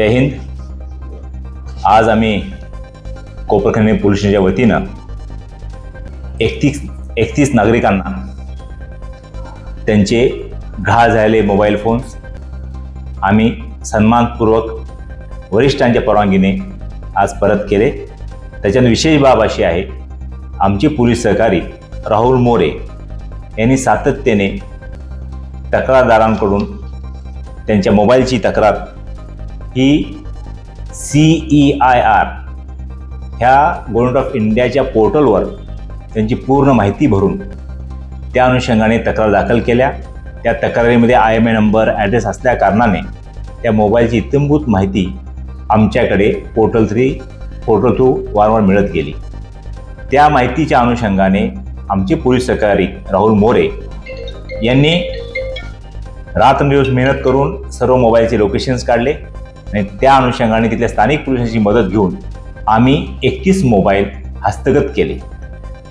जय हिंद। आज आम्ही कोपरखैरणे पोलीस स्टेशनच्या वतीनं 31 नागरिकांना त्यांचे गहाळ झालेले मोबाईल फोन्स आम्ही सन्मानपूर्वक वरिष्ठांच्या परवानगीने आज परत केले। त्याच्यात विशेष बाब अशी आहे, आमचे पोलीस सहकारी राहुल मोरे यांनी सातत्याने तक्रारदारांकडून त्यांच्या मोबाईलची तक्रार ही CEIR ह्या गव्हर्नमेंट ऑफ इंडियाच्या पोर्टलवर त्यांची पूर्ण माहिती भरून त्या अनुषंगाने तक्रार दाखल केल्या। त्या तक्रारीमध्ये IMEI नंबर ॲड्रेस असल्या कारणाने त्या मोबाईलची इत्थंभूत माहिती आमच्याकडे पोर्टल थ्रू वारंवार मिळत गेली। त्या माहितीच्या अनुषंगाने आमचे पोलीस सहकारी राहुल मोरे यांनी रात्रंदिवस मेहनत करून सर्व मोबाईलचे लोकेशन्स काढले आणि त्या अनुषंगाने तिथल्या स्थानिक पोलिसांची मदत घेऊन आम्ही 31 मोबाईल हस्तगत केले।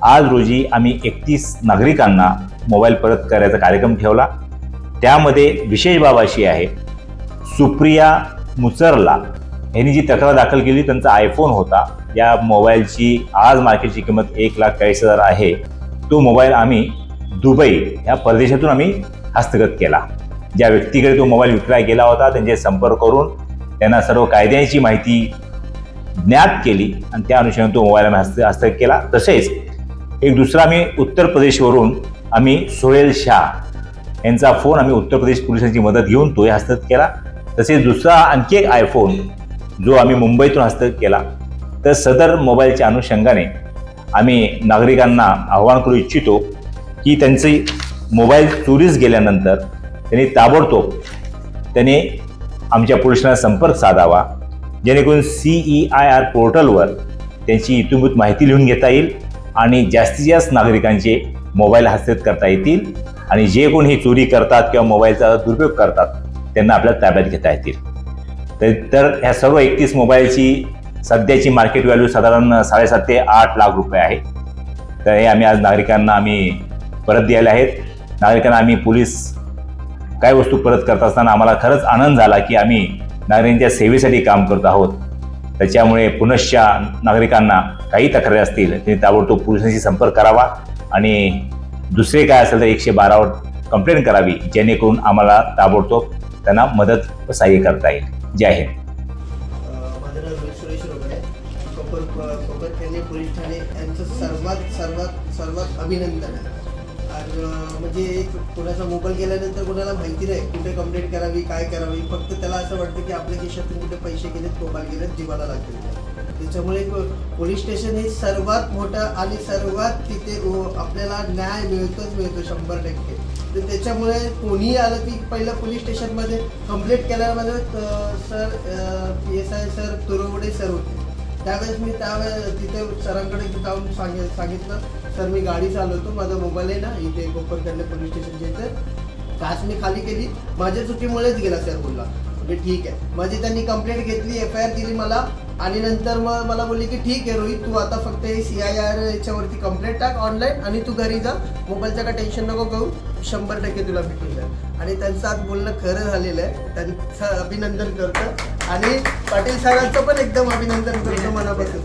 आज रोजी आम्ही 31 नागरिकांना मोबाईल परत करायचा कार्यक्रम ठेवला। त्यामध्ये विशेष बाब अशी आहे, सुप्रिया मुचरला यांनी जी तक्रार दाखल केली त्यांचा आयफोन होता। या मोबाईलची आज मार्केटची किंमत 1,40,000 आहे। तो मोबाईल आम्ही दुबई ह्या परदेशातून आम्ही हस्तगत केला। ज्या व्यक्तीकडे तो मोबाईल विक्राय केला होता त्यांचे संपर्क करून त्यांना सर्व कायद्याची माहिती ज्ञात केली आणि त्या अनुषंगाने तो मोबाईल आम्ही हस्तगत केला। तसेच एक दुसरा आम्ही उत्तर प्रदेशवरून आम्ही सोहेल शाह यांचा फोन आम्ही उत्तर प्रदेश पोलिसांची मदत घेऊन तोही हस्तगत केला। तसेच दुसरा आणखी एक आयफोन जो आम्ही मुंबईतून हस्तगत केला। तर सदर मोबाईलच्या अनुषंगाने आम्ही नागरिकांना आवाहन करू इच्छितो की त्यांचे मोबाईल चोरीस गेल्यानंतर त्यांनी ताबडतोब आमच्या पोलिसांना संपर्क साधावा, जेणेकरून CEIR पोर्टलवर त्यांची इत्थंभूत माहिती लिहून घेता येईल आणि जास्तीत जास्त नागरिकांचे मोबाईल हस्तगत करता येतील आणि जे कोण ही चोरी करतात किंवा मोबाईलचा दुरुपयोग करतात त्यांना आपल्या ताब्यात घेता येतील। तर ह्या सर्व 31 मोबाईलची सध्याची मार्केट व्हॅल्यू साधारण 7.5 ते 8 लाख रुपये आहे। तर हे आम्ही आज नागरिकांना आम्ही परत द्यायला आहेत। नागरिकांना आम्ही पोलीस काय वस्तू परत करत असताना आम्हाला खरंच आनंद झाला की आम्ही नागरिकांच्या सेवेसाठी काम करत आहोत। त्याच्यामुळे पुनश्च नागरिकांना काही तक्रारी असतील त्यांनी ताबडतोब पोलिसांशी संपर्क करावा आणि दुसरे काय असेल तर 112वर कंप्लेंट करावी, जेणेकरून आम्हाला ताबडतोब त्यांना मदत सहाय्य करता येईल। जय हिंद। माझं नाव सुरेश रोकडे, कोपरखैरणे पोलीस ठाणे यांचं सर्वात अभिनंदन आहे। म्हणजे कोणाचा मोबाईल गेल्यानंतर कोणाला माहिती नाही कुठे कंप्लेंट करावी काय करावी, फक्त त्याला असं वाटतं की आपल्या खिशातून कुठे पैसे गेलेत, मोबाईल गेलेत, जीवाला लागतील। त्याच्यामुळे पोलीस स्टेशन हे सर्वात मोठं आणि सर्वात तिथे आपल्याला न्याय मिळतो 100%। तर त्याच्यामुळे कोणीही आलं की पहिलं पोलीस स्टेशनमध्ये कंप्लेंट केल्यामध्ये sir PSI sir Turwade sir होते। त्यावेळेस मी तिथे सरांकडे जाऊन सांगितलं, सर मी गाडी चालवतो, माझा मोबाईल आहे ना इथे कोपरखैरणे पोलीस स्टेशनच्या इथे, काच मी खाली केली, माझ्या चुकीमुळेच गेला सर बोलला। म्हणजे ठीक आहे, माझी त्यांनी कंप्लेंट घेतली, FIR दिली मला आणि नंतर मग मला बोलली की ठीक आहे रोहित, तू आता फक्त CIR याच्यावरती कंप्लेंट टाक ऑनलाईन आणि तू घरी जा, मोबाईलचं काय टेन्शन नको करू, 100% तुला भेटून जाईल। आणि त्यांचं आज बोलणं खरं झालेलं आहे, त्यांचं अभिनंदन करतो आणि पाटील सरांचं पण एकदम अभिनंदन करतो मनापासून।